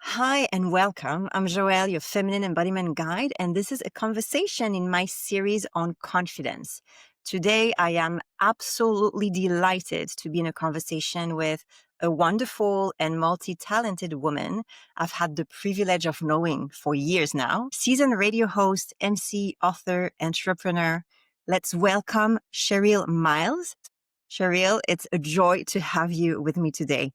Hi and welcome. I'm Joelle, your feminine embodiment guide, and this is a conversation in my series on confidence. Today, I am absolutely delighted to be in a conversation with a wonderful and multi-talented woman I've had the privilege of knowing for years now. Seasoned radio host, MC, author, entrepreneur. Let's welcome Cheryl Miles. Cheryl, it's a joy to have you with me today.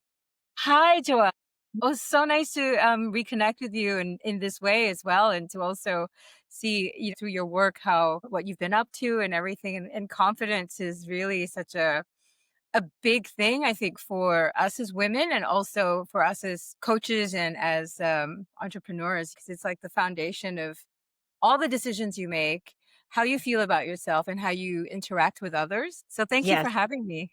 Hi, Joelle. Well, it's so nice to reconnect with you in this way as well, and to also see through your work how what you've been up to and everything. And confidence is really such a big thing, I think, for us as women, and also for us as coaches and as entrepreneurs, because it's like the foundation of all the decisions you make, how you feel about yourself, and how you interact with others. So, thank you Yes. for having me.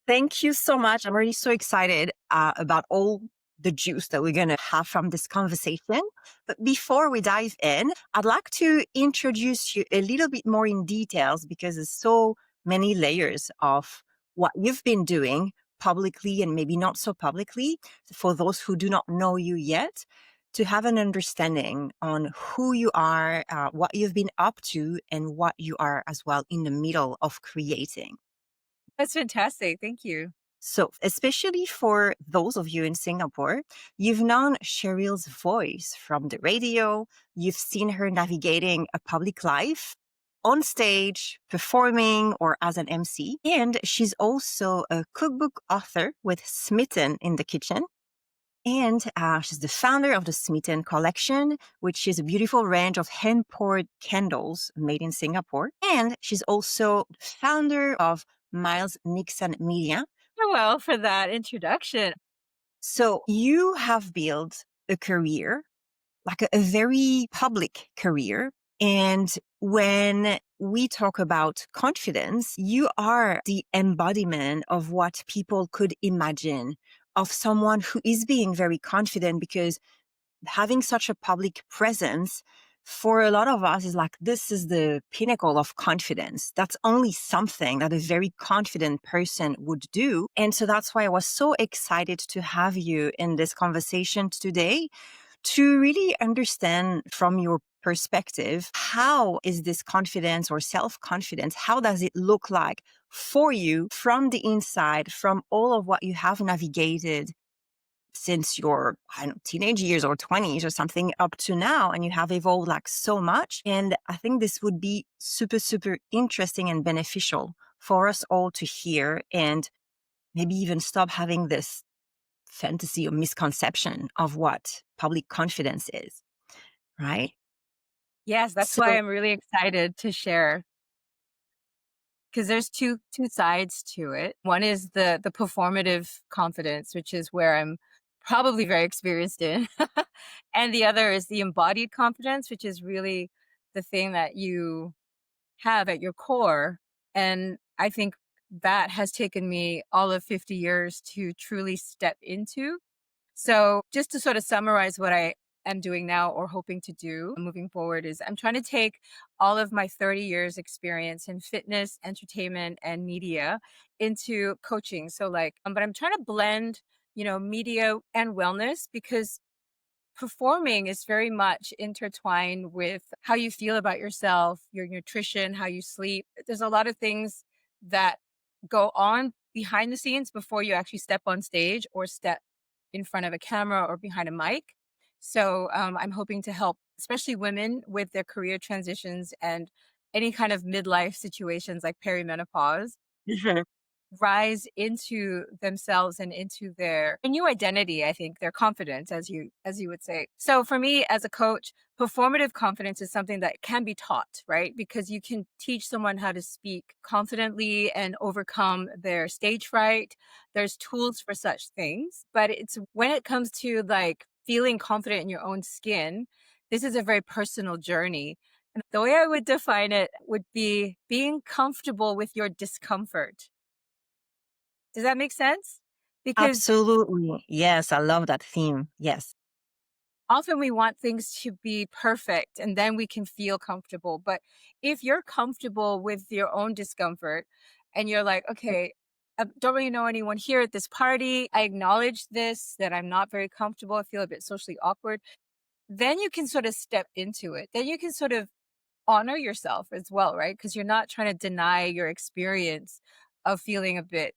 Thank you so much. I'm already so excited about all the juice that we're going to have from this conversation. But before we dive in, I'd like to introduce you a little bit more in details because there's so many layers of what you've been doing publicly and maybe not so publicly for those who do not know you yet to have an understanding on who you are, what you've been up to, and what you are as well in the middle of creating. That's fantastic. Thank you. So, especially for those of you in Singapore, you've known Cheryl's voice from the radio, you've seen her navigating a public life on stage, performing, or as an MC. And she's also a cookbook author with Smitten in the Kitchen. And she's the founder of the Smitten Collection, which is a beautiful range of hand poured candles made in Singapore. And she's also founder of Miles Nixon Media, Well, for that introduction. so you have built a career, like a very public career. And when we talk about confidence, you are the embodiment of what people could imagine of someone who is being very confident, because having such a public presence for a lot of us is like, this is the pinnacle of confidence. That's only something that a very confident person would do. And so that's why I was so excited to have you in this conversation today to really understand from your perspective, how is this confidence or self-confidence? How does it look like for you from the inside, from all of what you have navigated since your, I don't know, teenage years or 20s or something up to now, and you have evolved like so much. And I think this would be super, super interesting and beneficial for us all to hear, and maybe even stop having this fantasy or misconception of what public confidence is, right? Yes, that's why So, I'm really excited to share, because there's two sides to it. One is the performative confidence, which is where I'm probably very experienced in. And the other is the embodied confidence, which is really the thing that you have at your core. And I think that has taken me all of 50 years to truly step into. So, just to sort of summarize what I am doing now or hoping to do moving forward is I'm trying to take all of my 30 years experience in fitness, entertainment, and media into coaching. So, but I'm trying to blend, media and wellness, because performing is very much intertwined with how you feel about yourself, your nutrition, how you sleep. There's a lot of things that go on behind the scenes before you actually step on stage or step in front of a camera or behind a mic. So I'm hoping to help, especially women with their career transitions and any kind of midlife situations like perimenopause, mhm, rise into themselves and into their new identity. I think their confidence, as you would say. So for me as a coach, performative confidence is something that can be taught, right? Because you can teach someone how to speak confidently and overcome their stage fright. There's tools for such things, but it's when it comes to like feeling confident in your own skin, this is a very personal journey. And the way I would define it would be being comfortable with your discomfort. Does that make sense? Because absolutely. Yes, I love that theme. Yes. often we want things to be perfect and then we can feel comfortable. But if you're comfortable with your own discomfort and you're like, okay, I don't really know anyone here at this party. I acknowledge this, that I'm not very comfortable. I feel a bit socially awkward. Then you can sort of step into it. Then you can sort of honor yourself as well, right? Because you're not trying to deny your experience of feeling a bit,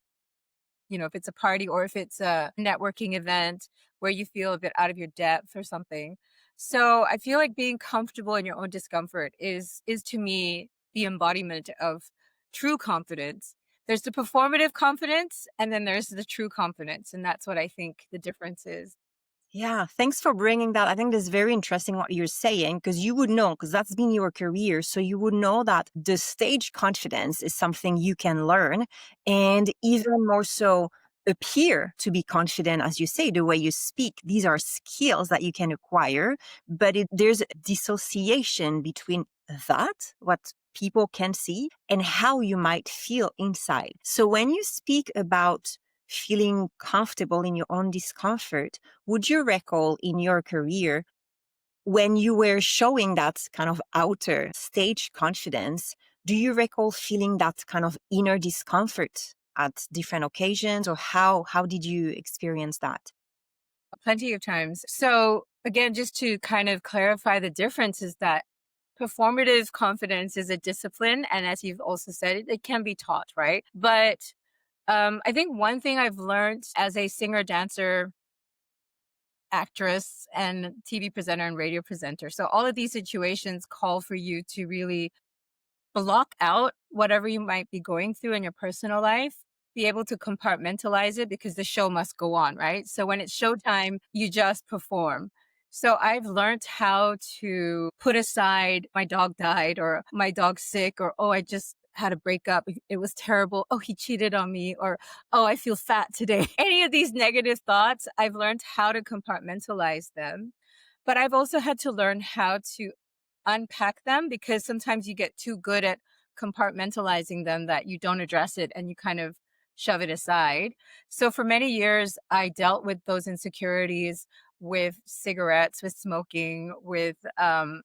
if it's a party or if it's a networking event where you feel a bit out of your depth or something. So I feel like being comfortable in your own discomfort is to me the embodiment of true confidence. There's the performative confidence and then there's the true confidence, and that's what I think the difference is. Yeah, thanks for bringing that. I think that's very interesting what you're saying because you would know, because that's been your career. So you would know that the stage confidence is something you can learn and even more so appear to be confident, as you say, the way you speak. These are skills that you can acquire, but there's a dissociation between that, what people can see, and how you might feel inside. So when you speak about feeling comfortable in your own discomfort, would you recall in your career when you were showing that kind of outer stage confidence, do you recall feeling that kind of inner discomfort at different occasions, or how did you experience that? Plenty of times. So again, just to kind of clarify the difference is that performative confidence is a discipline. And as you've also said, it can be taught, right? But I think one thing I've learned as a singer, dancer, actress, and TV presenter and radio presenter. So all of these situations call for you to really block out whatever you might be going through in your personal life, be able to compartmentalize it because the show must go on, right? So when it's showtime, you just perform. So I've learned how to put aside my dog died or my dog's sick or, oh, I just had a breakup. It was terrible. Oh, he cheated on me or, oh, I feel fat today. Any of these negative thoughts, I've learned how to compartmentalize them. But I've also had to learn how to unpack them because sometimes you get too good at compartmentalizing them that you don't address it and you kind of shove it aside. So for many years, I dealt with those insecurities with cigarettes, with smoking, and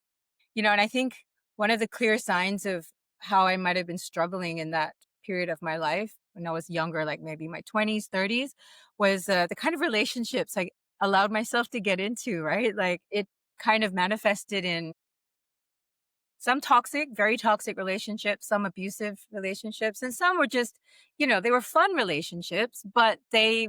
I think one of the clear signs of how I might have been struggling in that period of my life when I was younger, like maybe my 20s, 30s, was the kind of relationships I allowed myself to get into, right? Like it kind of manifested in some toxic, very toxic relationships, some abusive relationships, and some were just, they were fun relationships, but I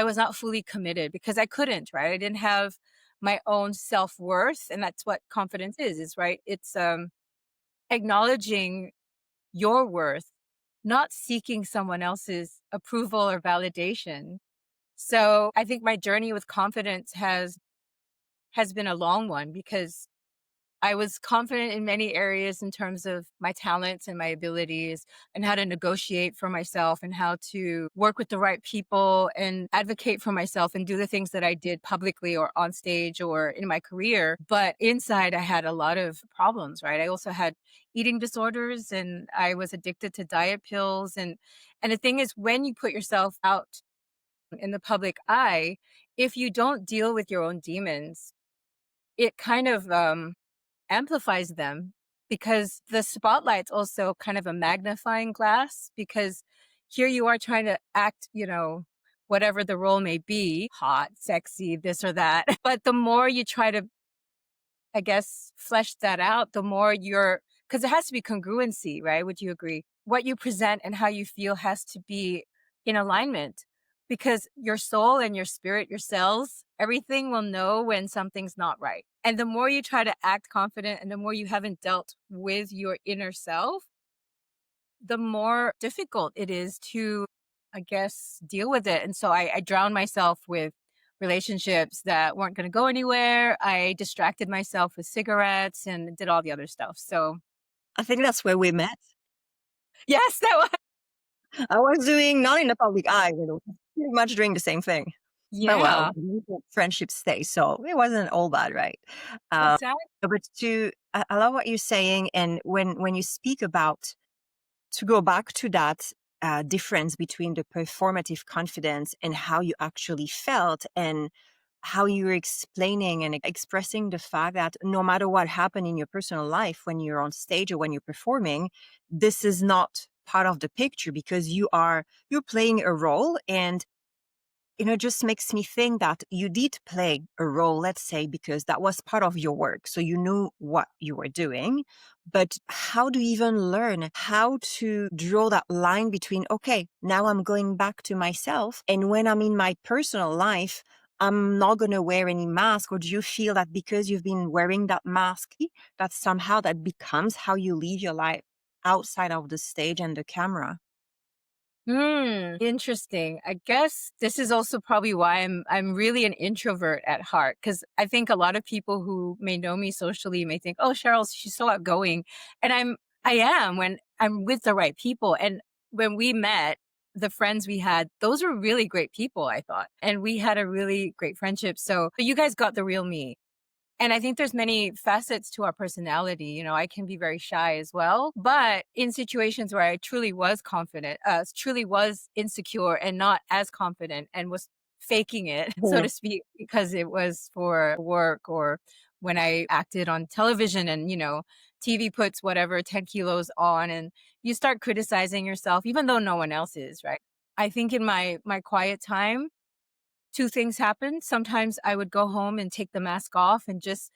was not fully committed because I couldn't, right? I didn't have my own self-worth. And that's what confidence is, right? It's acknowledging your worth, not seeking someone else's approval or validation. So I think my journey with confidence has been a long one because I was confident in many areas in terms of my talents and my abilities and how to negotiate for myself and how to work with the right people and advocate for myself and do the things that I did publicly or on stage or in my career. But inside, I had a lot of problems, right? I also had eating disorders and I was addicted to diet pills. And the thing is, when you put yourself out in the public eye, if you don't deal with your own demons, it kind of amplifies them because the spotlight's also kind of a magnifying glass because here you are trying to act, whatever the role may be, hot, sexy, this or that. But the more you try to, I guess, flesh that out, the more because it has to be congruency, right? Would you agree? What you present and how you feel has to be in alignment because your soul and your spirit, your cells, everything will know when something's not right. And the more you try to act confident and the more you haven't dealt with your inner self, the more difficult it is to, I guess, deal with it. And so I drowned myself with relationships that weren't going to go anywhere. I distracted myself with cigarettes and did all the other stuff. So, I think that's where we met. yes, that was, I was doing not in the public eye, pretty much doing the same thing. But well, yeah, friendships stay, so it wasn't all bad, right? Uh, exactly. but I love what you're saying, and when you speak about to go back to that difference between the performative confidence and how you actually felt, and how you were explaining and expressing the fact that no matter what happened in your personal life when you're on stage or when you're performing, this is not part of the picture because you're playing a role. And it just makes me think that you did play a role, let's say, because that was part of your work. So you knew what you were doing. But how do you even learn how to draw that line between, okay, now I'm going back to myself. And when I'm in my personal life, I'm not going to wear any mask? Or do you feel that because you've been wearing that mask, that somehow that becomes how you live your life outside of the stage and the camera? Interesting. I guess this is also probably why I'm really an introvert at heart, because I think a lot of people who may know me socially may think, "Oh, Cheryl, she's so outgoing," and I am when I'm with the right people. And when we met, the friends we had, those were really great people, I thought, and we had a really great friendship. So you guys got the real me. And I think there's many facets to our personality. I can be very shy as well, but in situations where I truly was confident, truly was insecure and not as confident and was faking it, so to speak, because it was for work or when I acted on television and, TV puts whatever 10 kilos on and you start criticizing yourself, even though no one else is, right? I think in my quiet time, two things happened. Sometimes I would go home and take the mask off and just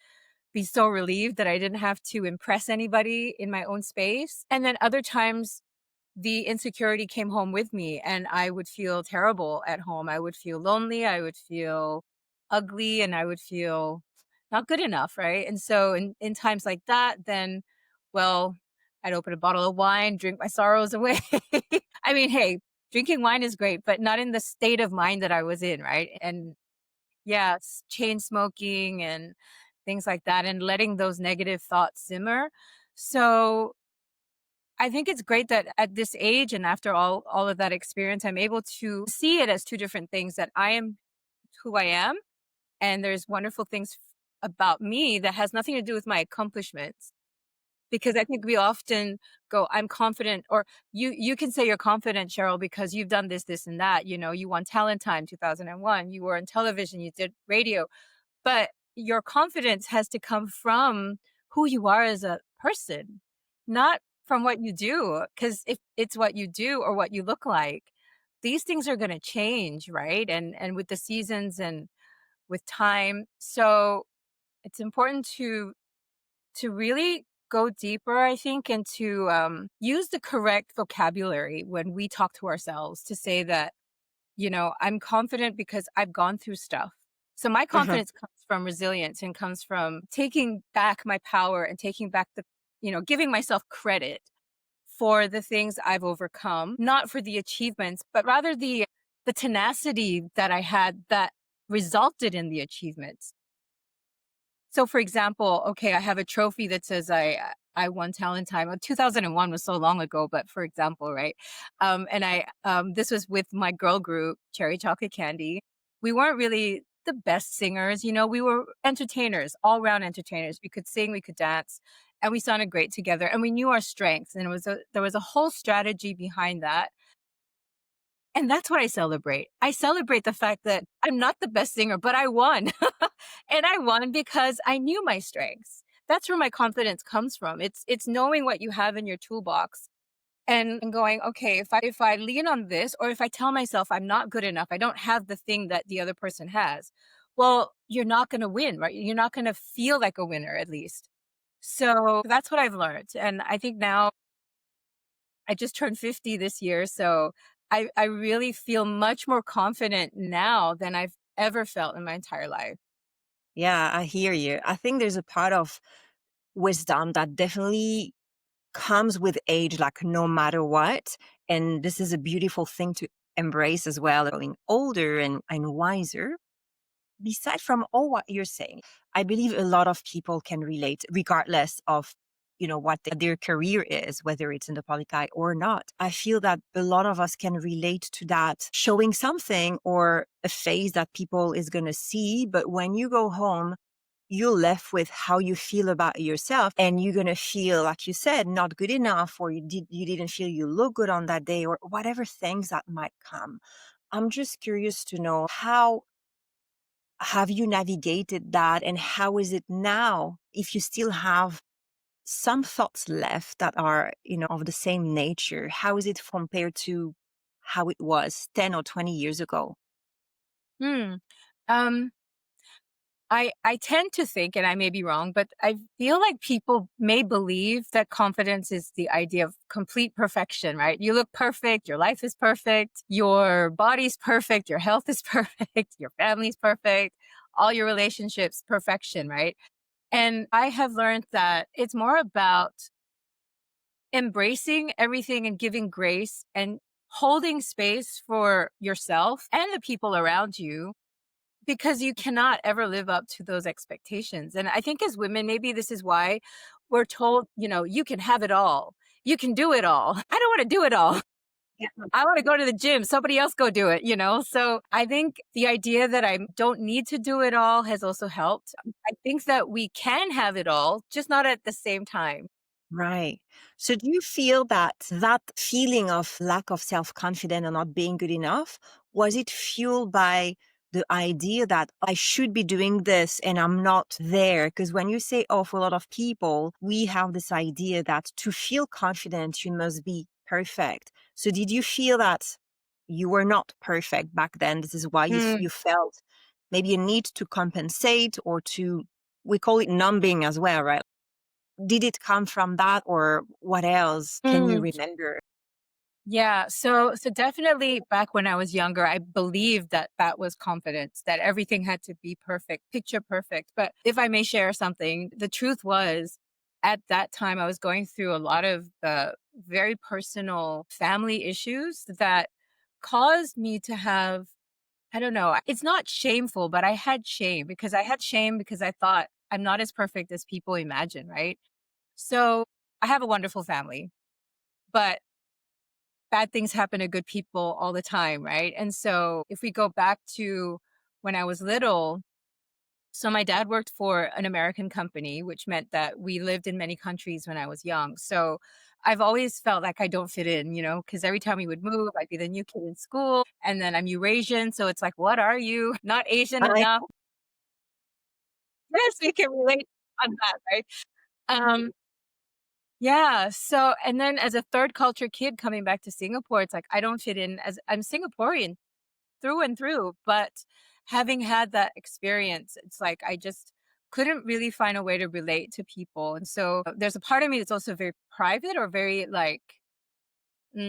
be so relieved that I didn't have to impress anybody in my own space. And then other times the insecurity came home with me and I would feel terrible at home. I would feel lonely. I would feel ugly and I would feel not good enough. Right. And so in times like that, then, well, I'd open a bottle of wine, drink my sorrows away. I mean, hey, drinking wine is great, but not in the state of mind that I was in. Right. And yeah, chain smoking and things like that, and letting those negative thoughts simmer. So I think it's great that at this age and after all of that experience, I'm able to see it as two different things, that I am who I am, and there's wonderful things about me that has nothing to do with my accomplishments. Because I think we often go, I'm confident, or you can say you're confident, Cheryl, because you've done this, this, and that. You won Talent Time 2001, you were on television, you did radio. But your confidence has to come from who you are as a person, not from what you do. Because if it's what you do or what you look like, these things are going to change, right? And with the seasons and with time. So it's important to really go deeper, I think, and to use the correct vocabulary when we talk to ourselves, to say that, I'm confident because I've gone through stuff. So my Mhm. confidence comes from resilience and comes from taking back my power and taking back giving myself credit for the things I've overcome, not for the achievements, but rather the tenacity that I had that resulted in the achievements. So for example, okay, I have a trophy that says I won Talent Time. 2001 was so long ago, but for example, right? And this was with my girl group, Cherry Chocolate Candy. We weren't really the best singers, we were entertainers, all round entertainers. We could sing, we could dance, and we sounded great together. And we knew our strengths, and there was a whole strategy behind that. And that's what I celebrate. I celebrate the fact that I'm not the best singer, but I won. And I won because I knew my strengths. That's where my confidence comes from. It's knowing what you have in your toolbox and going, okay, if I lean on this, or if I tell myself I'm not good enough, I don't have the thing that the other person has. Well, you're not going to win, right? You're not going to feel like a winner, at least. So that's what I've learned. And I think now I just turned 50 this year, so I really feel much more confident now than I've ever felt in my entire life. Yeah, I hear you. I think there's a part of wisdom that definitely comes with age, like no matter what. And this is a beautiful thing to embrace as well, growing older and wiser. Beside from all what you're saying, I believe a lot of people can relate, regardless of what their career is, whether it's in the public eye or not. I feel that a lot of us can relate to that, showing something or a face that people is going to see. But when you go home, you're left with how you feel about yourself, and you're going to feel, like you said, not good enough, or you didn't feel you look good on that day, or whatever things that might come. I'm just curious to know, how have you navigated that, and how is it now, if you still have some thoughts left that are, of the same nature? How is it compared to how it was 10 or 20 years ago? Hmm. Um, I tend to think, and I may be wrong, but I feel like people may believe that confidence is the idea of complete perfection, right? You look perfect, your life is perfect, your body's perfect, your health is perfect, your family's perfect, all your relationships, perfection, right? And I have learned that it's more about embracing everything and giving grace and holding space for yourself and the people around you, because you cannot ever live up to those expectations. And I think as women, maybe this is why we're told, you can have it all. You can do it all. I don't want to do it all. I want to go to the gym. Somebody else go do it. So I think the idea that I don't need to do it all has also helped. I think that we can have it all, just not at the same time. Right. So do you feel that that feeling of lack of self-confidence or not being good enough, was it fueled by the idea that I should be doing this and I'm not there? Because when you say, oh, for a lot of people, we have this idea that to feel confident, you must be perfect. So did you feel that you were not perfect back then? This is why you felt maybe a need to compensate or to, we call it numbing as well, right? Did it come from that or what else can you Mm. remember? Yeah, so definitely back when I was younger, I believed that that was confidence, that everything had to be perfect, picture perfect. But if I may share something, the truth was at that time I was going through a lot of very personal family issues that caused me to have, I don't know, it's not shameful, but I had shame because I thought I'm not as perfect as people imagine, right? So I have a wonderful family, but bad things happen to good people all the time, right? And so if we go back to when I was little, so my dad worked for an American company, which meant that we lived in many countries when I was young. So I've always felt like I don't fit in, because every time we would move, I'd be the new kid in school. And then I'm Eurasian. So it's like, what are you? Not Asian I enough. Yes, we can relate on that, right? Um, yeah. So, and then as a third culture kid coming back to Singapore, it's like, I don't fit in as I'm Singaporean through and through. But having had that experience, it's like I just couldn't really find a way to relate to people. And so there's a part of me that's also very private or very like mm,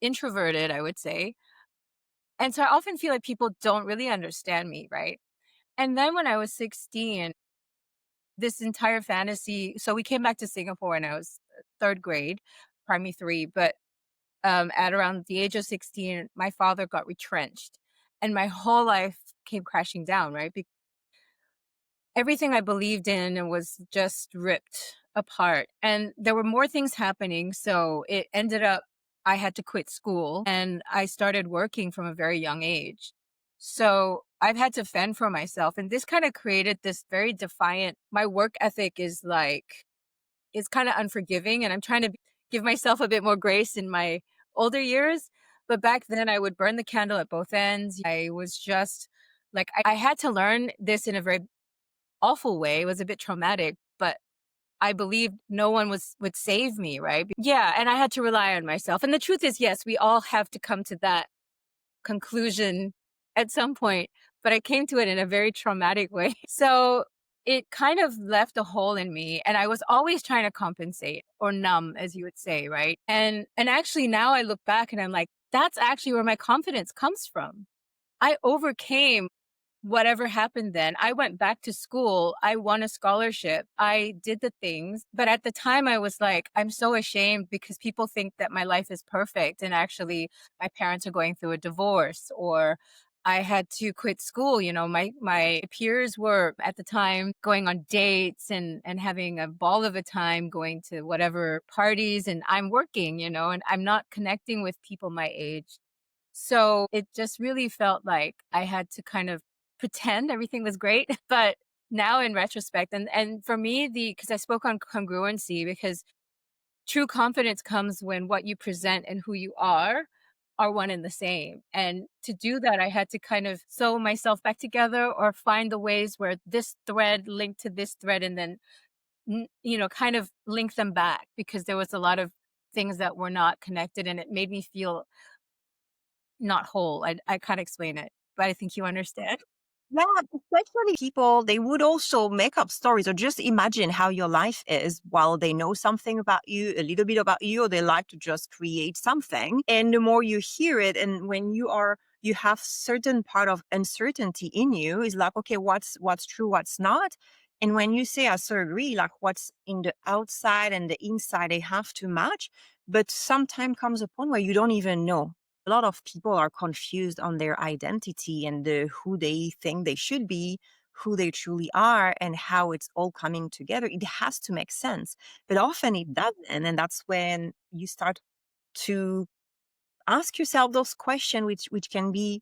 introverted, I would say. And so I often feel like people don't really understand me, right? And then when I was 16, this entire fantasy. So we came back to Singapore when I was third grade, primary three. But at around the age of 16, my father got retrenched and my whole life came crashing down, right? Everything I believed in was just ripped apart. And there were more things happening. So it ended up, I had to quit school and I started working from a very young age. So I've had to fend for myself. And this kind of created this very defiant, my work ethic is kind of unforgiving. And I'm trying to give myself a bit more grace in my older years. But back then, I would burn the candle at both ends. I was just like, I had to learn this in a very awful way. It was a bit traumatic, but I believed no one would save me, right? Yeah, and I had to rely on myself. And the truth is, yes, we all have to come to that conclusion at some point, but I came to it in a very traumatic way. So it kind of left a hole in me and I was always trying to compensate or numb as you would say, right? And actually now I look back and I'm like that's actually where my confidence comes from. I overcame whatever happened then. I went back to school. I won a scholarship. I did the things. But at the time, I was like, I'm so ashamed because people think that my life is perfect. And actually, my parents are going through a divorce or I had to quit school. My peers were at the time going on dates and having a ball of a time going to whatever parties and I'm working, and I'm not connecting with people my age. So it just really felt like I had to kind of pretend everything was great. But now in retrospect, and for me, because I spoke on congruency, because true confidence comes when what you present and who you are one and the same. And to do that, I had to kind of sew myself back together or find the ways where this thread linked to this thread and then kind of link them back because there was a lot of things that were not connected and it made me feel not whole. I can't explain it, but I think you understand. Yeah, especially people, they would also make up stories or just imagine how your life is while they know something about you, a little bit about you, or they like to just create something. And the more you hear it, and when you have certain part of uncertainty in you, is like, okay, what's true, what's not. And when you say, I so agree, like what's in the outside and the inside, they have to match. But sometime comes a point where you don't even know. A lot of people are confused on their identity and who they think they should be, who they truly are, and how it's all coming together. It has to make sense, but often it doesn't. And that's when you start to ask yourself those questions, which can be,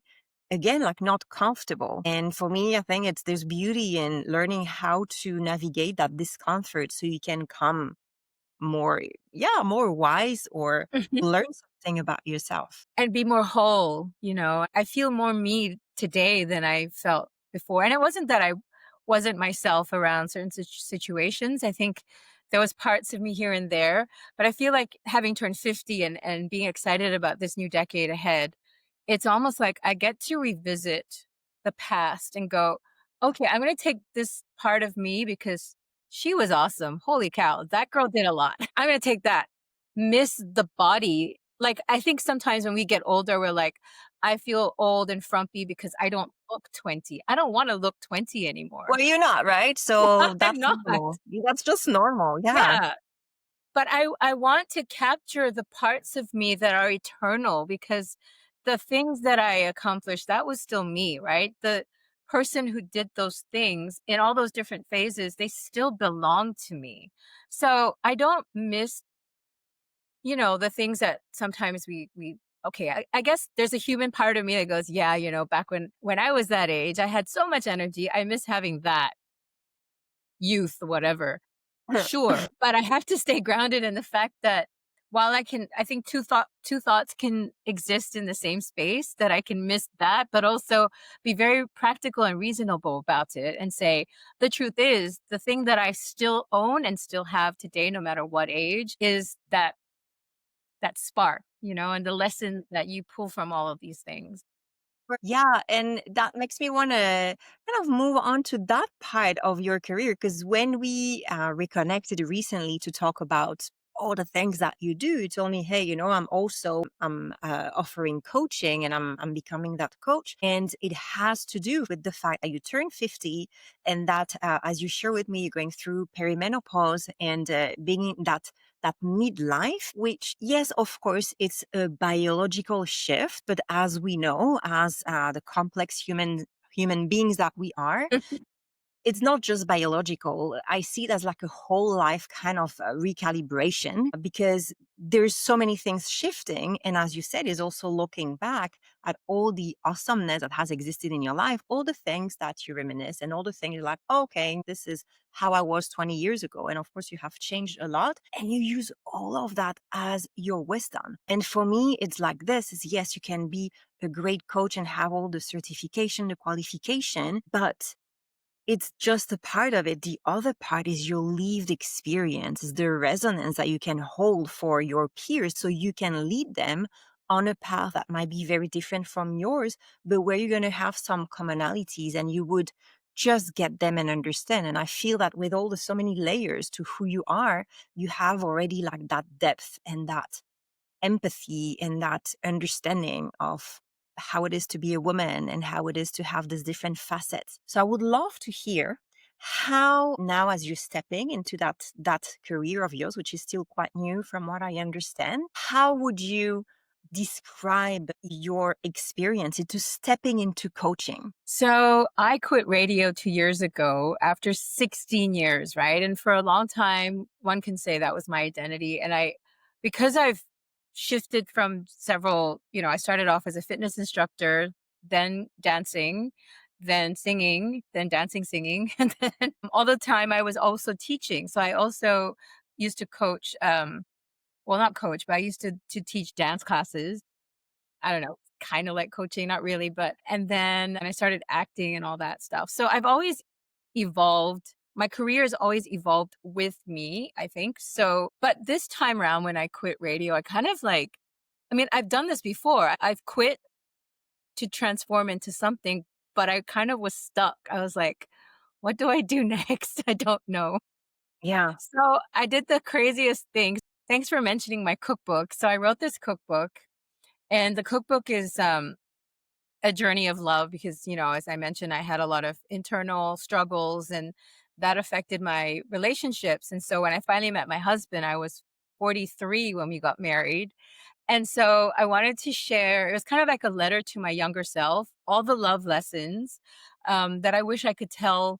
again, like not comfortable. And for me, I think there's beauty in learning how to navigate that discomfort so you can come more, yeah, more wise or learn something about yourself. And be more whole. I feel more me today than I felt before. And it wasn't that I wasn't myself around certain situations. I think there was parts of me here and there, but I feel like having turned 50 and being excited about this new decade ahead, it's almost like I get to revisit the past and go, okay, I'm going to take this part of me because she was awesome. Holy cow, that girl did a lot. I'm going to take that. Miss the body. Like, I think sometimes when we get older, we're like, I feel old and frumpy because I don't look 20. I don't want to look 20 Well, anymore. you're not, right? So I'm that's not. normal. That's just normal. Yeah. Yeah. But I want to capture the parts of me that are eternal because the things that I accomplished, that was still me, right? The person who did those things in all those different phases, they still belong to me. So I don't miss the things that sometimes we okay, I guess there's a human part of me that goes, yeah, back when I was that age, I had so much energy. I miss having that youth, whatever. Sure, but I have to stay grounded in the fact that while I think two thoughts can exist in the same space, that I can miss that, but also be very practical and reasonable about it and say, the truth is, the thing that I still own and still have today, no matter what age, is that spark, and the lesson that you pull from all of these things. Yeah, and that makes me want to kind of move on to that part of your career because when we reconnected recently to talk about all the things that you do, you told me, hey, I'm offering coaching and I'm becoming that coach, and it has to do with the fact that you turn 50 and that as you share with me, you're going through perimenopause and being in that midlife, which, yes, of course, it's a biological shift. But as we know, as the complex human beings that we are, it's not just biological. I see it as like a whole life kind of recalibration because there's so many things shifting. And as you said, is also looking back at all the awesomeness that has existed in your life, all the things that you reminisce and all the things you're like, "Oh, okay, this is how I was 20 years ago." And of course, you have changed a lot and you use all of that as your wisdom. And for me, it's like this is yes, you can be a great coach and have all the certification, the qualification, but it's just a part of it. The other part is your lived experience, is the resonance that you can hold for your peers so you can lead them on a path that might be very different from yours, but where you're going to have some commonalities and you would just get them and understand. And I feel that with all the so many layers to who you are, you have already like that depth and that empathy and that understanding of how it is to be a woman and how it is to have these different facets. So I would love to hear how now as you're stepping into that career of yours, which is still quite new from what I understand, how would you describe your experience into stepping into coaching? So I quit radio 2 years ago after 16 years, right? And for a long time, one can say that was my identity. Because I've shifted from I started off as a fitness instructor, then dancing, then singing, then dancing, singing. And then all the time I was also teaching. So I also used to coach, well, not coach, but I used to teach dance classes. I don't know, kind of like coaching, not really, but and then I started acting and all that stuff. So I've always evolved my career has always evolved with me, I think. So, but this time around when I quit radio, I kind of like, I mean, I've done this before. I've quit to transform into something, but I kind of was stuck. I was like, what do I do next? I don't know. Yeah. So I did the craziest thing. Thanks for mentioning my cookbook. So I wrote this cookbook, and the cookbook is a journey of love because, as I mentioned, I had a lot of internal struggles and that affected my relationships. And so when I finally met my husband, I was 43 when we got married. And so I wanted to share, it was kind of like a letter to my younger self, all the love lessons that I wish I could tell,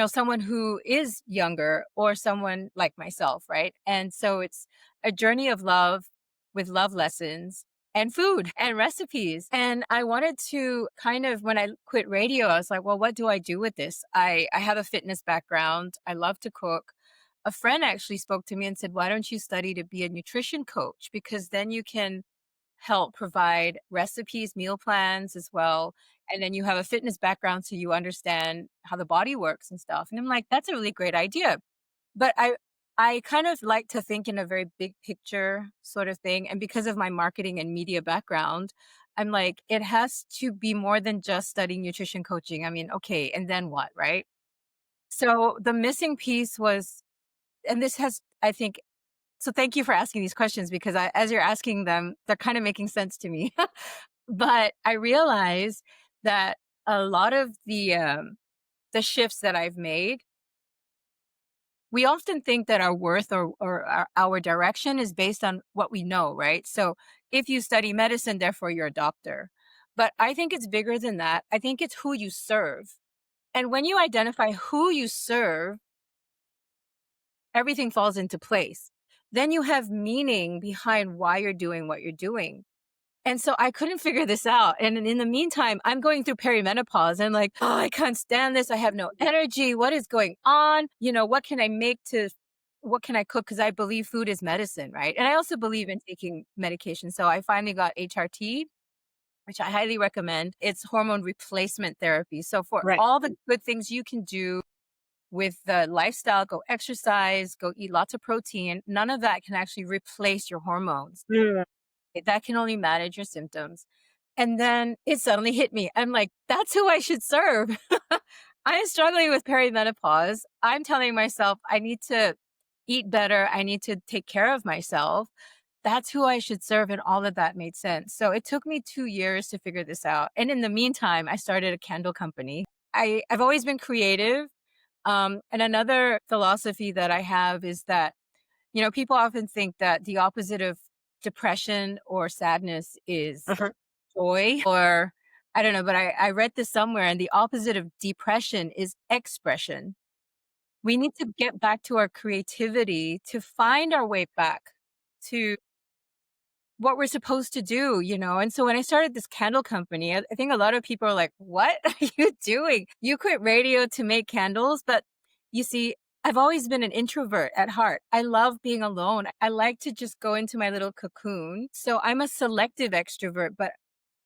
someone who is younger or someone like myself, right? And so it's a journey of love with love lessons and food and recipes. And I wanted to kind of, when I quit radio, I was like, well, what do I do with this? I have a fitness background. I love to cook. A friend actually spoke to me and said, why don't you study to be a nutrition coach? Because then you can help provide recipes, meal plans as well. And then you have a fitness background so you understand how the body works and stuff. And I'm like, that's a really great idea. But I kind of like to think in a very big picture sort of thing. And because of my marketing and media background, I'm like, it has to be more than just studying nutrition coaching. I mean, okay, and then what, right? So the missing piece was, and this has, I think, so thank you for asking these questions because as you're asking them, they're kind of making sense to me. But I realize that a lot of the shifts that I've made, we often think that our worth or our direction is based on what we know, right? So if you study medicine, therefore you're a doctor. But I think it's bigger than that. I think it's who you serve. And when you identify who you serve, everything falls into place. Then you have meaning behind why you're doing what you're doing. And so I couldn't figure this out. And in the meantime, I'm going through perimenopause and like, oh, I can't stand this. I have no energy. What is going on? What can I make what can I cook? Because I believe food is medicine, right? And I also believe in taking medication. So I finally got HRT, which I highly recommend. It's hormone replacement therapy. So for Right. all the good things you can do with the lifestyle, go exercise, go eat lots of protein, none of that can actually replace your hormones. Mm. That can only manage your symptoms. And then it suddenly hit me. I'm like, that's who I should serve. I'm struggling with perimenopause. I'm telling myself I need to eat better. I need to take care of myself. That's who I should serve. And all of that made sense. So it took me 2 years to figure this out. And in the meantime, I started a candle company. I've always been creative. And another philosophy that I have is that, people often think that the opposite of depression or sadness is Uh-huh. joy, or I don't know, but I read this somewhere, and the opposite of depression is expression. We need to get back to our creativity to find our way back to what we're supposed to do, And so when I started this candle company, I think a lot of people are like, what are you doing? You quit radio to make candles. But you see, I've always been an introvert at heart. I love being alone. I like to just go into my little cocoon. So I'm a selective extrovert, but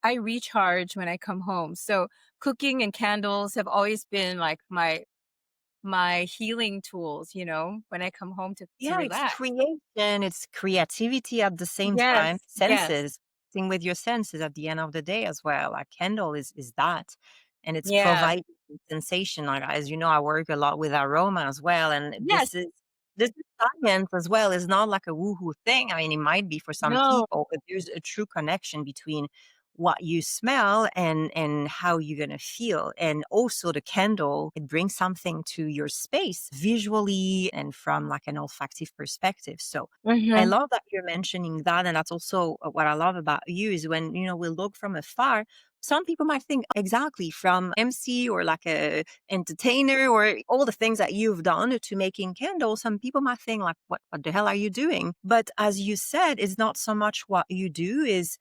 I recharge when I come home. So cooking and candles have always been like my healing tools, when I come home to Yeah, it's relax. creation, it's creativity at the same Yes, time. yes. Senses, thing with your senses at the end of the day as well. A candle is that, and it's Yeah. providing sensation. Like as you know, I work a lot with aroma as well, and Yes. this is science as well. It's not like a woohoo thing. I mean, it might be for some No. people, but there's a true connection between what you smell and how you're gonna feel. And also the candle, it brings something to your space visually and from like an olfactive perspective. So I Mhm. love that you're mentioning that. And that's also what I love about you is when, we look from afar, some people might think exactly from MC or like a entertainer or all the things that you've done to making candles. Some people might think like, what the hell are you doing? But as you said, it's not so much what you do is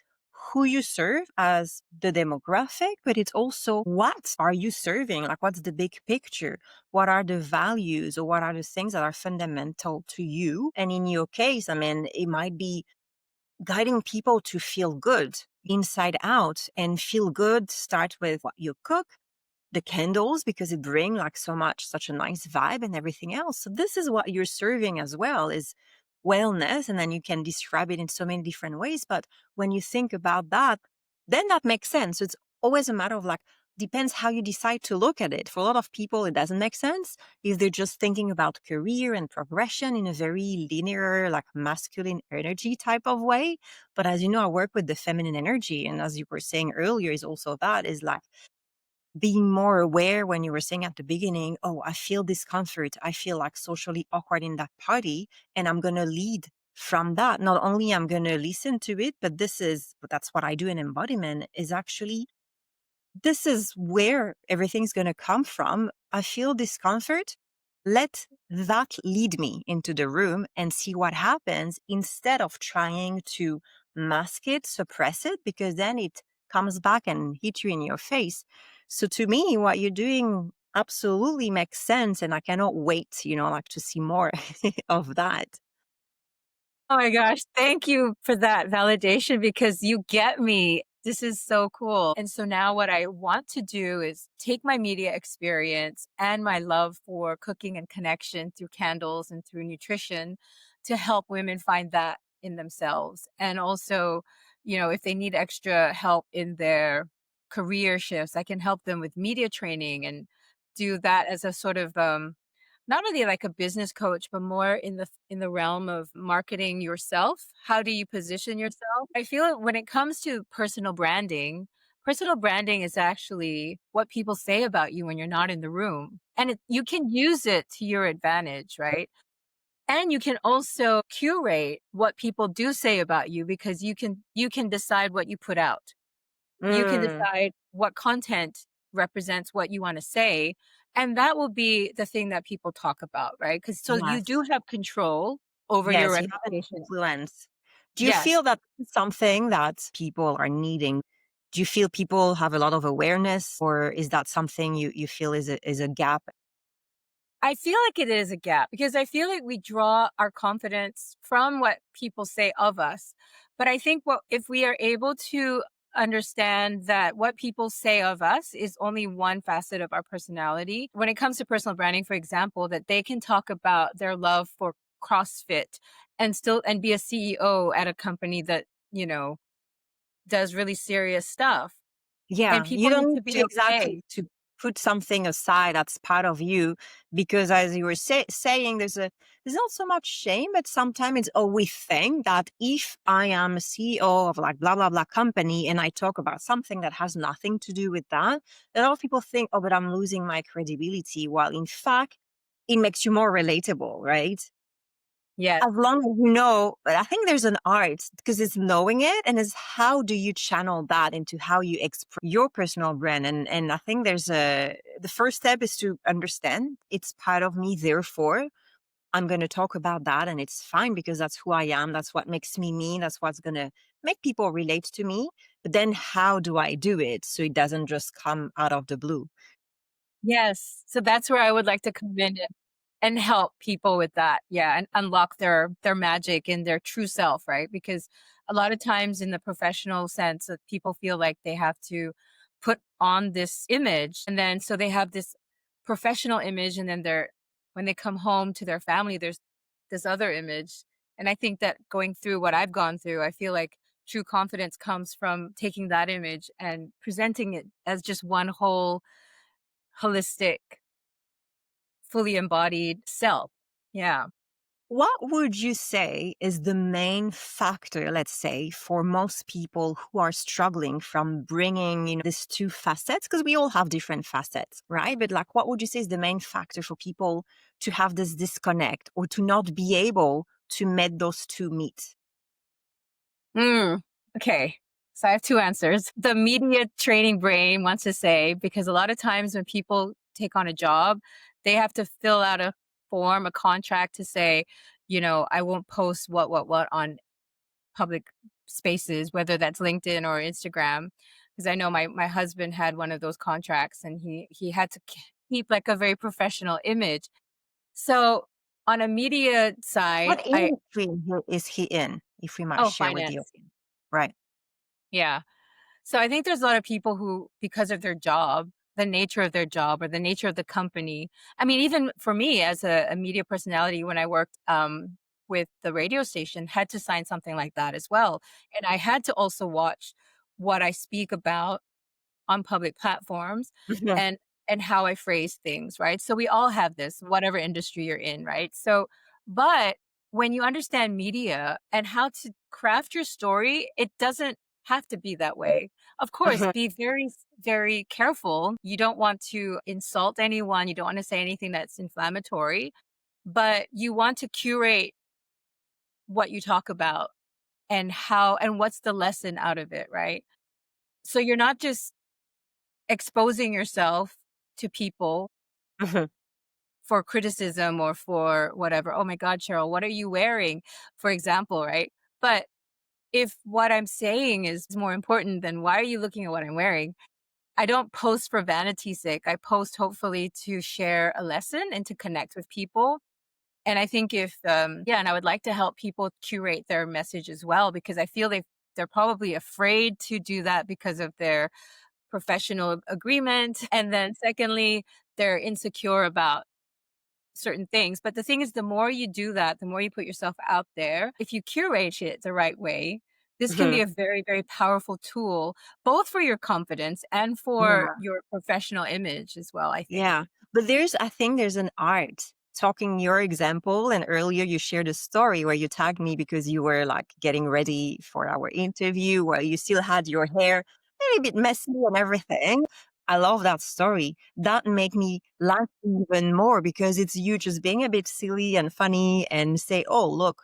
who you serve as the demographic, but it's also what are you serving? Like, what's the big picture? What are the values or what are the things that are fundamental to you? And in your case, I mean, it might be guiding people to feel good inside out and feel good start with what you cook the candles because it bring like such a nice vibe and everything else. So this is what you're serving as well is wellness. And then you can describe it in so many different ways. But when you think about that, then that makes sense. So it's always a matter of like, depends how you decide to look at it. For a lot of people, it doesn't make sense if they're just thinking about career and progression in a very linear, like masculine energy type of way. But as you know, I work with the feminine energy. And as you were saying earlier, is also that is like, being more aware when you were saying at the beginning, oh, I feel discomfort. I feel like socially awkward in that party. And I'm going to lead from that. Not only I'm going to listen to it, but that's what I do in embodiment is actually this is where everything's going to come from. I feel discomfort. Let that lead me into the room and see what happens instead of trying to mask it, suppress it, because then it comes back and hit you in your face. So to me, what you're doing absolutely makes sense. And I cannot wait, like to see more of that. Oh my gosh, thank you for that validation because you get me. This is so cool. And so now what I want to do is take my media experience and my love for cooking and connection through candles and through nutrition to help women find that in themselves. And also, if they need extra help in their career shifts, I can help them with media training and do that as a sort of not really like a business coach, but more in the realm of marketing yourself. How do you position yourself? I feel when it comes to personal branding is actually what people say about you when you're not in the room. And you can use it to your advantage, right? And you can also curate what people do say about you because you can decide what you put out. You can Mm, decide what content represents what you wanna say, and that will be the thing that people talk about, right? Because so you do yes. have control over your Yes, you have an reputation. influence. Do you Yes. feel that it's something that people are needing? Do you feel people have a lot of awareness, or is that something you feel is a gap? I feel like it is a gap because I feel like we draw our confidence from what people say of us. But I think what if we are able to understand that what people say of us is only one facet of our personality. When it comes to personal branding, for example, that they can talk about their love for CrossFit and be a CEO at a company that, does really serious stuff. And Yeah, you people don't need need to be to exactly okay. to put something aside that's part of you, because as you were saying, there's not so much shame, but sometimes it's, oh, we think that if I am a CEO of like blah blah blah company and I talk about something that has nothing to do with that, a lot of people think, oh, but I'm losing my credibility. While in fact, it makes you more relatable, right? Yes. As long as you know, but I think there's an art because it's knowing it and is how do you channel that into how you express your personal brand. And I think the first step is to understand it's part of me, therefore I'm going to talk about that and it's fine because that's who I am. That's what makes me me. That's what's going to make people relate to me. But then how do I do it so it doesn't just come out of the blue? Yes. So that's where I would like to come in and help people with that. Yeah, and unlock their magic and their true self, right? Because a lot of times in the professional sense that people feel like they have to put on this image and then so they have this professional image and then when they come home to their family there's this other image. And I think that going through what I've gone through, I feel like true confidence comes from taking that image and presenting it as just one whole holistic fully embodied self. Yeah. What would you say is the main factor, let's say, for most people who are struggling from bringing, these two facets? Because we all have different facets, right? But like, what would you say is the main factor for people to have this disconnect or to not be able to make those two meet? Mm, okay. So I have two answers. The media training brain wants to say, because a lot of times when people take on a job, they have to fill out a form, a contract to say, I won't post what on public spaces, whether that's LinkedIn or Instagram. Because I know my husband had one of those contracts and he had to keep like a very professional image. So on a media side, What industry is he in, if we might share with the finance. audience? Right. Yeah. So I think there's a lot of people who, because of their job, the nature of their job or the nature of the company. I mean, even for me as a media personality, when I worked with the radio station, had to sign something like that as well. And I had to also watch what I speak about on public platforms Mhm. and how I phrase things, right? So we all have this, whatever industry you're in, right? So, but when you understand media and how to craft your story, it doesn't have to be that way. Of course, Mhm. be very, very careful. You don't want to insult anyone. You don't want to say anything that's inflammatory, but you want to curate what you talk about and how and what's the lesson out of it, right? So you're not just exposing yourself to people Mhm. for criticism or for whatever. Oh my God, Cheryl, what are you wearing? For example, right? But if what I'm saying is more important, then why are you looking at what I'm wearing? I don't post for vanity's sake. I post hopefully to share a lesson and to connect with people. And I think yeah, and I would like to help people curate their message as well, because I feel they're probably afraid to do that because of their professional agreement. And then secondly, they're insecure about certain things. But the thing is, the more you do that, the more you put yourself out there, if you curate it the right way, this can be Mhm. a very, very powerful tool, both for your confidence and for Yeah. your professional image as well, I think. Yeah. But I think there's an art. Talking your example, and earlier you shared a story where you tagged me because you were like getting ready for our interview, where you still had your hair a little bit messy and everything. I love that story. That made me laugh even more because it's you just being a bit silly and funny and say, "Oh, look,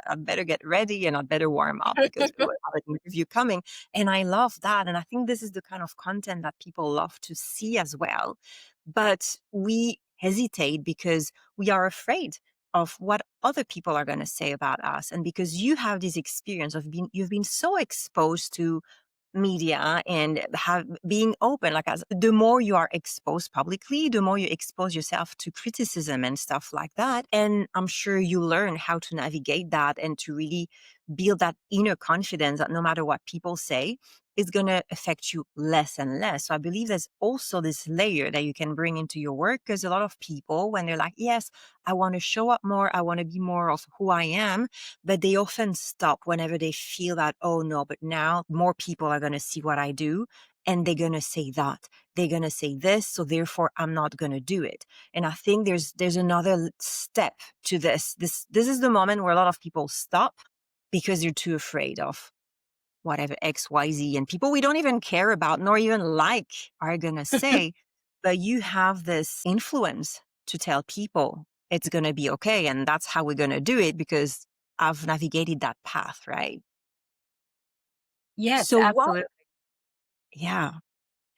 I better get ready and I better warm up because we will have an interview coming." And I love that. And I think this is the kind of content that people love to see as well. But we hesitate because we are afraid of what other people are going to say about us. And because you have this experience of you've been so exposed to media and have being open, like as the more you are exposed publicly, the more you expose yourself to criticism and stuff like that. And I'm sure you learn how to navigate that and to really build that inner confidence that no matter what people say, it's going to affect you less and less. So I believe there's also this layer that you can bring into your work, because a lot of people, when they're like, yes, I want to show up more, I want to be more of who I am, but they often stop whenever they feel that, oh no, but now more people are going to see what I do and they're going to say that. They're going to say this. So therefore I'm not going to do it. And I think there's another step to this. This is the moment where a lot of people stop because they're too afraid of whatever XYZ and people we don't even care about nor even like are going to say. But you have this influence to tell people it's going to be okay. And that's how we're going to do it because I've navigated that path, right? Yes, So what, absolutely. yeah.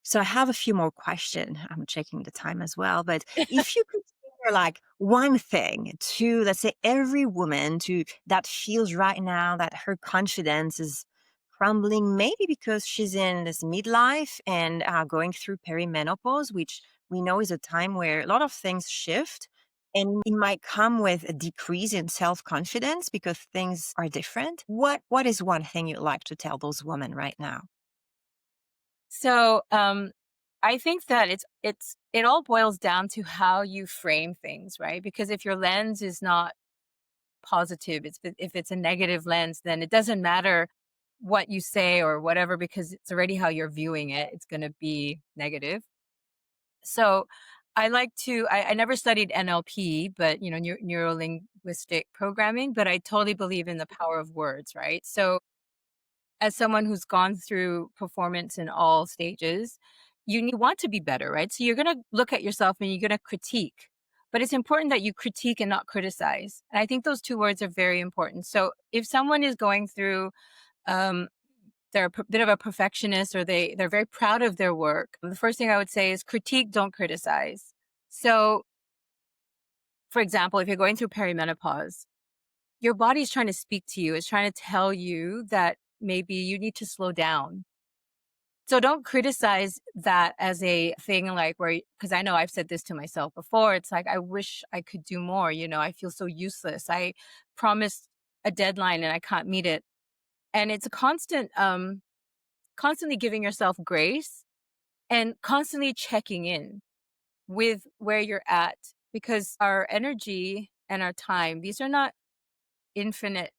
So I have a few more questions. I'm checking the time as well. But if you could share like one thing to, let's say, every woman to that feels right now that her confidence is crumbling, maybe because she's in this midlife and going through perimenopause, which we know is a time where a lot of things shift. And it might come with a decrease in self-confidence because things are different. What is one thing you'd like to tell those women right now? So, I think that it all boils down to how you frame things, right? Because if your lens is not positive, if it's a negative lens, then it doesn't matter what you say or whatever, because it's already how you're viewing it. It's going to be negative. So, I never studied NLP, but neuro linguistic programming, but I totally believe in the power of words, right? So, as someone who's gone through performance in all stages, want to be better, right? So you're going to look at yourself and you're going to critique. But it's important that you critique and not criticize. And I think those two words are very important. So if someone is going through, um, they're a bit of a perfectionist, or they're very proud of their work, the first thing I would say is critique, don't criticize. So, for example, if you're going through perimenopause, your body's trying to speak to you. It's trying to tell you that maybe you need to slow down. So don't criticize that as a thing like where, because I know I've said this to myself before. It's like, I wish I could do more. I feel so useless. I promised a deadline and I can't meet it. And it's a constantly giving yourself grace and constantly checking in with where you're at, because our energy and our time, these are not infinite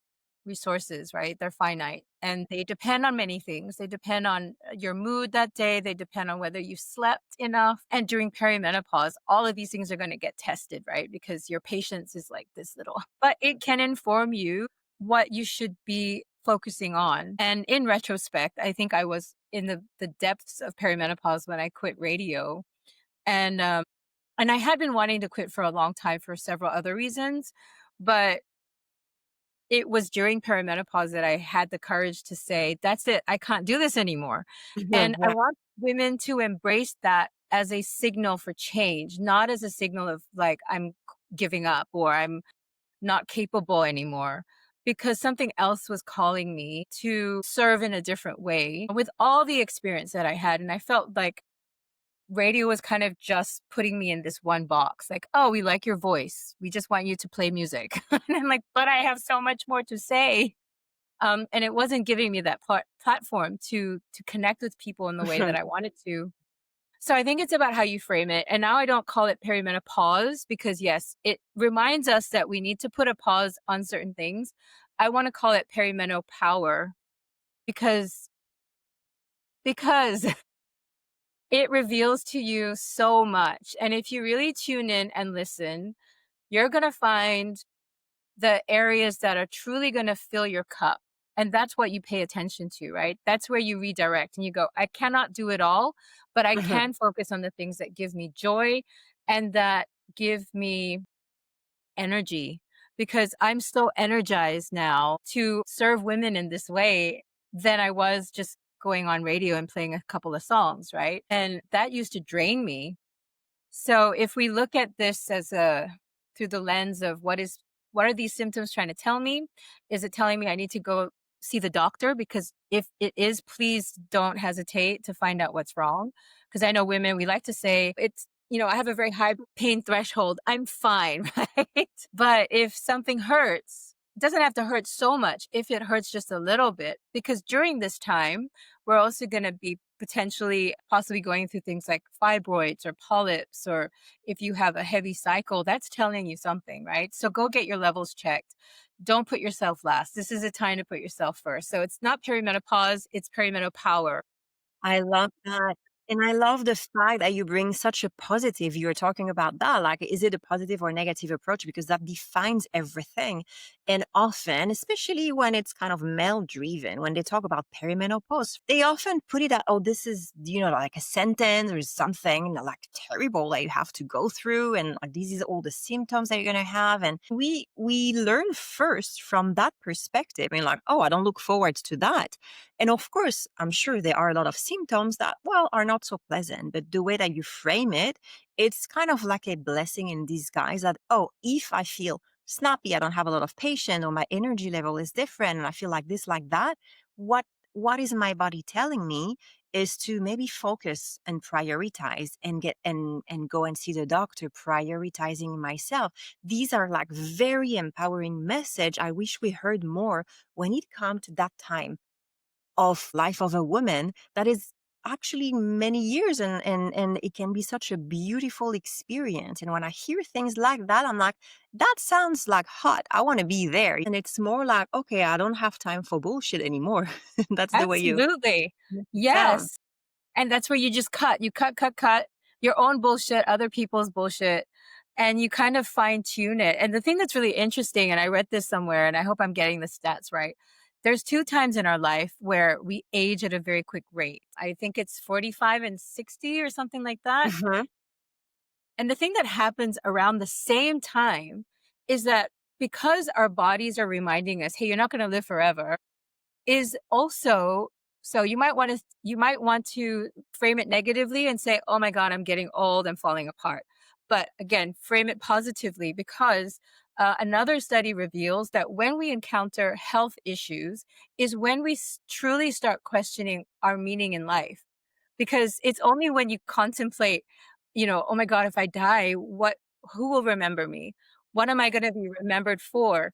resources, right? They're finite and they depend on many things. They depend on your mood that day. They depend on whether you slept enough. And during perimenopause, all of these things are going to get tested, right? Because your patience is like this little, but it can inform you what you should be focusing on. And in retrospect, I think I was in the depths of perimenopause when I quit radio. And, um, and I had been wanting to quit for a long time for several other reasons, but it was during perimenopause that I had the courage to say, "That's it, I can't do this anymore." Mhm, And I yeah. want women to embrace that as a signal for change, not as a signal of like, I'm giving up or I'm not capable anymore, because something else was calling me to serve in a different way with all the experience that I had. And I felt like radio was kind of just putting me in this one box, like, "Oh, we like your voice. We just want you to play music." And I'm like, "But I have so much more to say." And it wasn't giving me that platform to connect with people in the way that Mhm. I wanted to. So I think it's about how you frame it. And now I don't call it perimenopause because yes, it reminds us that we need to put a pause on certain things. I want to call it perimenopower because because it reveals to you so much. And if you really tune in and listen, you're going to find the areas that are truly going to fill your cup. And that's what you pay attention to, right? That's where you redirect and you go, I cannot do it all, but I Mhm. can focus on the things that give me joy and that give me energy, because I'm so energized now to serve women in this way than I was just going on radio and playing a couple of songs, right? And that used to drain me. So if we look at this as a through the lens of what are these symptoms trying to tell me? Is it telling me I need to go see the doctor? Because if it is, please don't hesitate to find out what's wrong. Because I know women, we like to say it's, I have a very high pain threshold. I'm fine, right? But if something hurts, it doesn't have to hurt so much if it hurts just a little bit, because during this time, we're also going to be potentially possibly going through things like fibroids or polyps, or if you have a heavy cycle, that's telling you something, right? So go get your levels checked. Don't put yourself last. This is a time to put yourself first. So it's not perimenopause, it's perimenopower. I love that. And I love the fact that you bring such a positive, you're talking about that. Like, is it a positive or negative approach? Because that defines everything. And often, especially when it's kind of male driven, when they talk about perimenopause, they often put it at, oh, this is, like a sentence or something like terrible that you have to go through. And like, these is all the symptoms that you're going to have. And we learn first from that perspective. And like, oh, I don't look forward to that. And of course, I'm sure there are a lot of symptoms that, well, are not so pleasant, but the way that you frame it, it's kind of like a blessing in disguise that, oh, if I feel snappy, I don't have a lot of patience, or my energy level is different, and I feel like this, like that, what what is my body telling me is to maybe focus and prioritize and get and go and see the doctor, prioritizing myself. These are like very empowering message. I wish we heard more when it comes to that time of life of a woman that is actually many years, and it can be such a beautiful experience. And when I hear things like that, I'm like, that sounds like hot, I want to be there. And it's more like, okay, I don't have time for bullshit anymore. That's the way you Absolutely. make it sound. Yes. And that's where you just cut. You cut your own bullshit, other people's bullshit, and you kind of fine tune it. And the thing that's really interesting, and I read this somewhere, and I hope I'm getting the stats right. There's two times in our life where we age at a very quick rate. I think it's 45 and 60 or something like that. Mhm. And the thing that happens around the same time is that because our bodies are reminding us, hey, you're not going to live forever, is also, so you might want to frame it negatively and say, "Oh my god, I'm getting old, I'm falling apart." But again, frame it positively, because another study reveals that when we encounter health issues is when we truly start questioning our meaning in life. Because it's only when you contemplate, "Oh my god, if I die, who will remember me? What am I going to be remembered for?"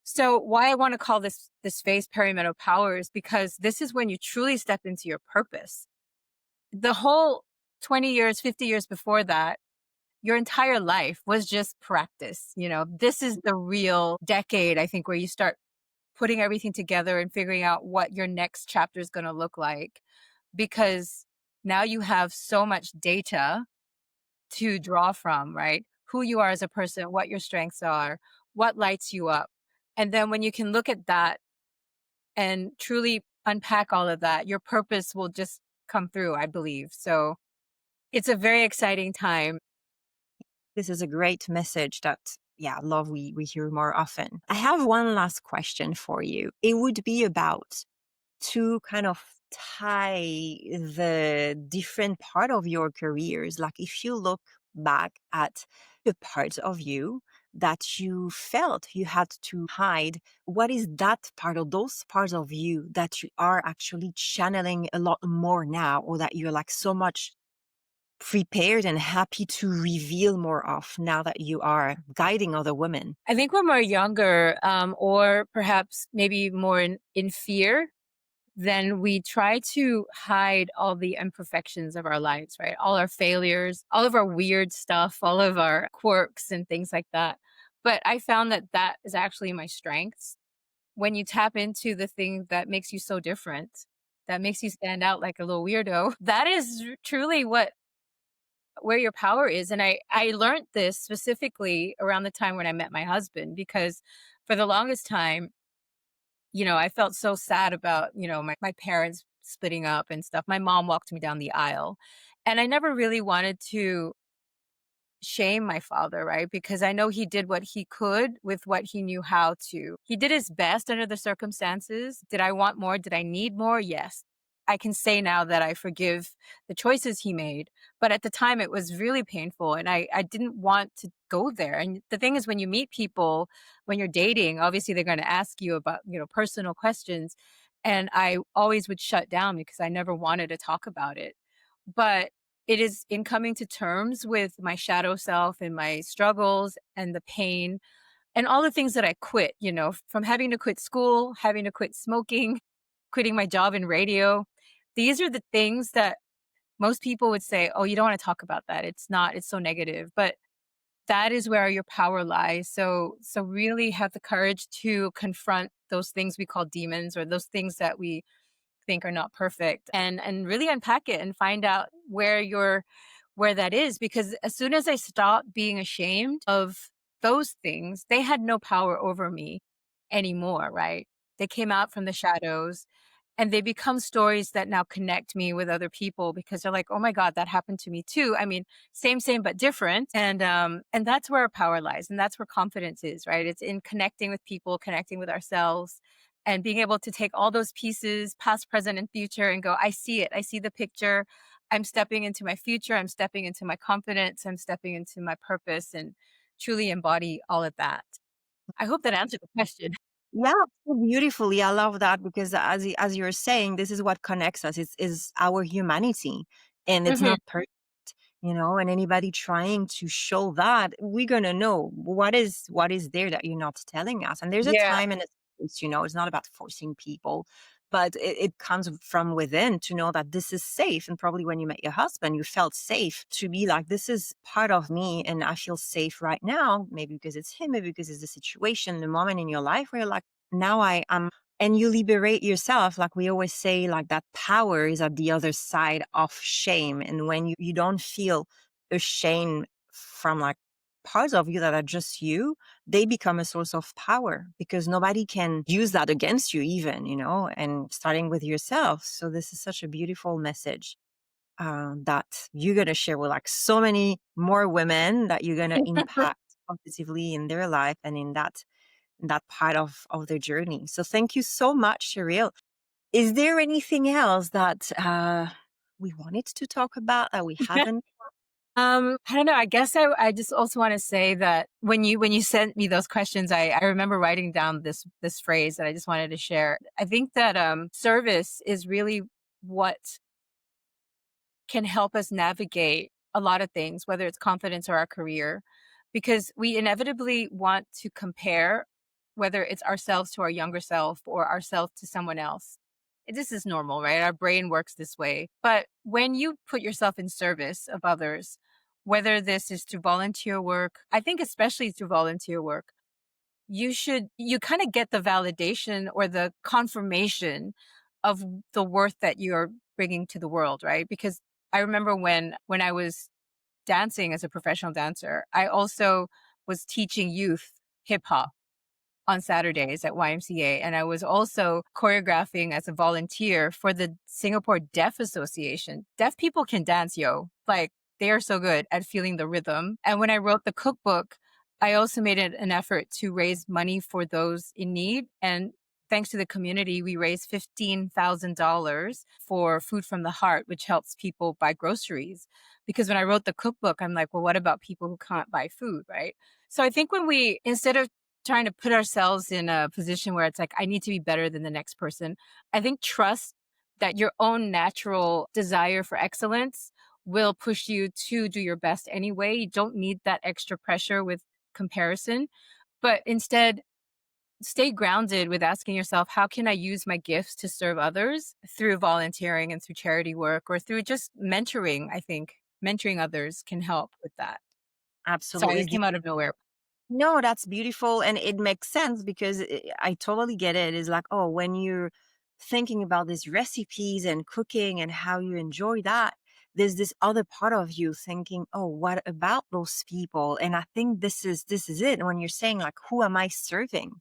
So why I want to call this phase perimenopause is because this is when you truly step into your purpose. The whole 20 years, 50 years before that, your entire life was just practice. This is the real decade, I think, where you start putting everything together and figuring out what your next chapter is going to look like, because now you have so much data to draw from, right? Who you are as a person, what your strengths are, what lights you up. And then when you can look at that and truly unpack all of that, your purpose will just come through, I believe. So it's a very exciting time. This is a great message that, yeah, I love we hear more often. I have one last question for you. It would be about to kind of tie the different part of your careers. Like if you look back at the parts of you that you felt you had to hide, what is that part of those parts of you that you are actually channeling a lot more now, or that you're like so much prepared and happy to reveal more of now that you are guiding other women? I think when we're younger, or perhaps maybe more in fear, then we try to hide all the imperfections of our lives, right? All our failures, all of our weird stuff, all of our quirks and things like that. But I found that that is actually my strengths. When you tap into the thing that makes you so different, that makes you stand out like a little weirdo, that is truly where your power is. And I learned this specifically around the time when I met my husband, because for the longest time, I felt so sad about, my parents splitting up and stuff. My mom walked me down the aisle, and I never really wanted to shame my father, right? Because I know he did what he could with what he knew how to. He did his best under the circumstances. Did I want more? Did I need more? Yes. I can say now that I forgive the choices he made. But at the time, it was really painful. And I didn't want to go there. And the thing is, when you meet people, when you're dating, obviously they're going to ask you about, personal questions. And I always would shut down because I never wanted to talk about it. But it is in coming to terms with my shadow self and my struggles and the pain and all the things that I quit, from having to quit school, having to quit smoking, quitting my job in radio. These are the things that most people would say, "Oh, you don't want to talk about that. It's so negative." But that is where your power lies. So really have the courage to confront those things we call demons, or those things that we think are not perfect, and really unpack it and find out where that is. Because as soon as I stopped being ashamed of those things, they had no power over me anymore, right? They came out from the shadows, and they become stories that now connect me with other people, because they're like, "Oh my god, that happened to me too." I mean, same but different. And that's where our power lies, and that's where confidence is, right? It's in connecting with people, connecting with ourselves, and being able to take all those pieces, past, present, and future, and go, "I see it. I see the picture. I'm stepping into my future. I'm stepping into my confidence. I'm stepping into my purpose," and truly embody all of that. I hope that answered the question. Yeah, so beautifully. I love that because as you're saying, this is what connects us. It's is our humanity, and it's Mhm. not perfect, And anybody trying to show that, we're gonna know what is there that you're not telling us. And there's a Yeah. time and a space. It's not about forcing people, but it comes from within to know that this is safe. And probably when you met your husband, you felt safe to be like, this is part of me, and I feel safe right now. Maybe because it's him, maybe because it's the situation, the moment in your life where you're like, now I am. And you liberate yourself. Like we always say, like that power is at the other side of shame. And when you don't feel ashamed from like parts of you that are just you, they become a source of power because nobody can use that against you, even, and starting with yourself. So this is such a beautiful message that you're going to share with like so many more women that you're going to impact positively in their life and in that part of their journey. So thank you so much, Cheryl. Is there anything else that we wanted to talk about that we haven't? I don't know. I guess I just also want to say that when you sent me those questions, I remember writing down this phrase that I just wanted to share. I think that service is really what can help us navigate a lot of things, whether it's confidence or our career, because we inevitably want to compare, whether it's ourselves to our younger self or ourselves to someone else. this is normal, right? Our brain works this way. But when you put yourself in service of others, whether this is through volunteer work, I think especially through volunteer work, you kind of get the validation or the confirmation of the worth that you're bringing to the world, right? Because I remember when I was dancing as a professional dancer, I also was teaching youth hip hop on Saturdays at YMCA. And I was also choreographing as a volunteer for the Singapore Deaf Association. Deaf people can dance, yo. Like, they are so good at feeling the rhythm. And when I wrote the cookbook, I also made it an effort to raise money for those in need. And thanks to the community, we raised $15,000 for Food from the Heart, which helps people buy groceries. Because when I wrote the cookbook, I'm like, well, what about people who can't buy food, right? So I think when we, instead of trying to put ourselves in a position where it's like, I need to be better than the next person. I think trust that your own natural desire for excellence will push you to do your best anyway. You don't need that extra pressure with comparison, but instead stay grounded with asking yourself, how can I use my gifts to serve others through volunteering and through charity work or through just mentoring? I think mentoring others can help with that. Sorry, this Absolutely. came out of nowhere. No, that's beautiful. And it makes sense because I totally get it. It's like, oh, when you're thinking about these recipes and cooking and how you enjoy that, there's this other part of you thinking, oh, what about those people? And I think this is it. When you're saying like, who am I serving?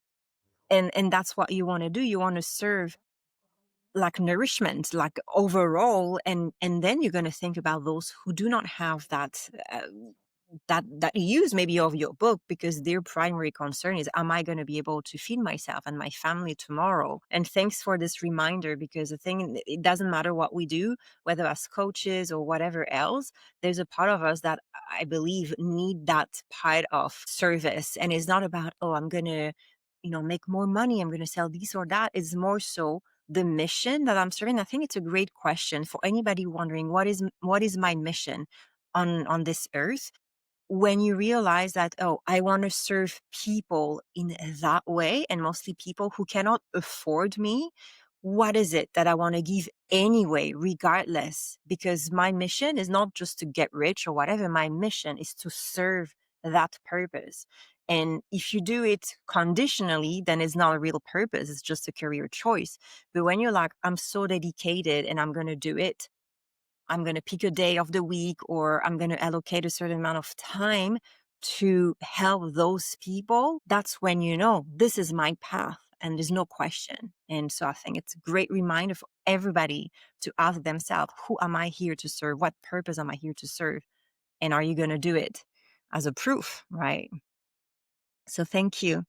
And that's what you want to do. You want to serve like nourishment, like overall, and then you're going to think about those who do not have that that use maybe of your book, because their primary concern is, am I going to be able to feed myself and my family tomorrow? And thanks for this reminder, because the thing, it doesn't matter what we do, whether as coaches or whatever else, there's a part of us that I believe need that part of service. And it's not about, oh, I'm going to, make more money, I'm going to sell this or that. It's more so the mission that I'm serving. I think it's a great question for anybody wondering, what is my mission on this earth? When you realize that, oh, I want to serve people in that way, and mostly people who cannot afford me, what is it that I want to give anyway, regardless? Because my mission is not just to get rich or whatever. My mission is to serve that purpose. And if you do it conditionally, then it's not a real purpose. It's just a career choice. But when you're like, I'm so dedicated and I'm going to do it, I'm going to pick a day of the week, or I'm going to allocate a certain amount of time to help those people, that's when this is my path and there's no question. And so I think it's a great reminder for everybody to ask themselves, who am I here to serve? What purpose am I here to serve? And are you going to do it as a proof, right? So thank you.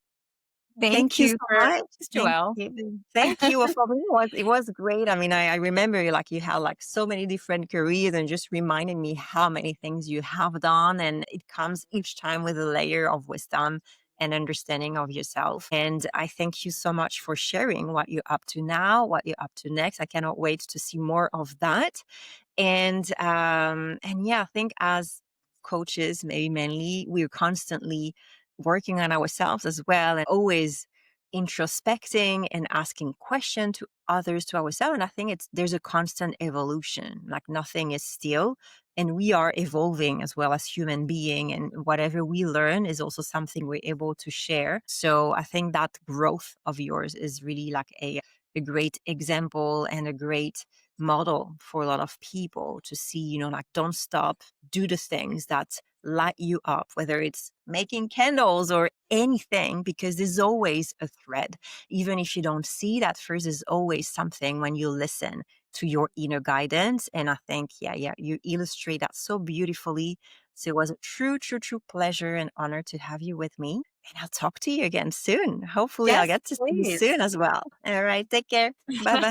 Thank Thank you so you for much. this, Thank Joelle. you. Thank you. Well, for me, it was great. I mean, I remember like you had like so many different careers, and just reminded me how many things you have done. And it comes each time with a layer of wisdom and understanding of yourself. And I thank you so much for sharing what you're up to now, what you're up to next. I cannot wait to see more of that. And yeah, I think as coaches, maybe mainly, we're constantly working on ourselves as well, and always introspecting and asking questions to others, to ourselves. And I think there's a constant evolution, like nothing is still, and we are evolving as well as human being, and whatever we learn is also something we're able to share. So I think that growth of yours is really like a great example and a great model for a lot of people to see, like, don't stop, do the things that light you up, whether it's making candles or anything, because there's always a thread. Even if you don't see it at first, there's always something when you listen to your inner guidance. And I think, yeah, you illustrate that so beautifully. So it was a true, true, true pleasure and honor to have you with me. And I'll talk to you again soon. Hopefully, I'll Yes, get to see you please. soon as well. All right. Take care. Bye bye.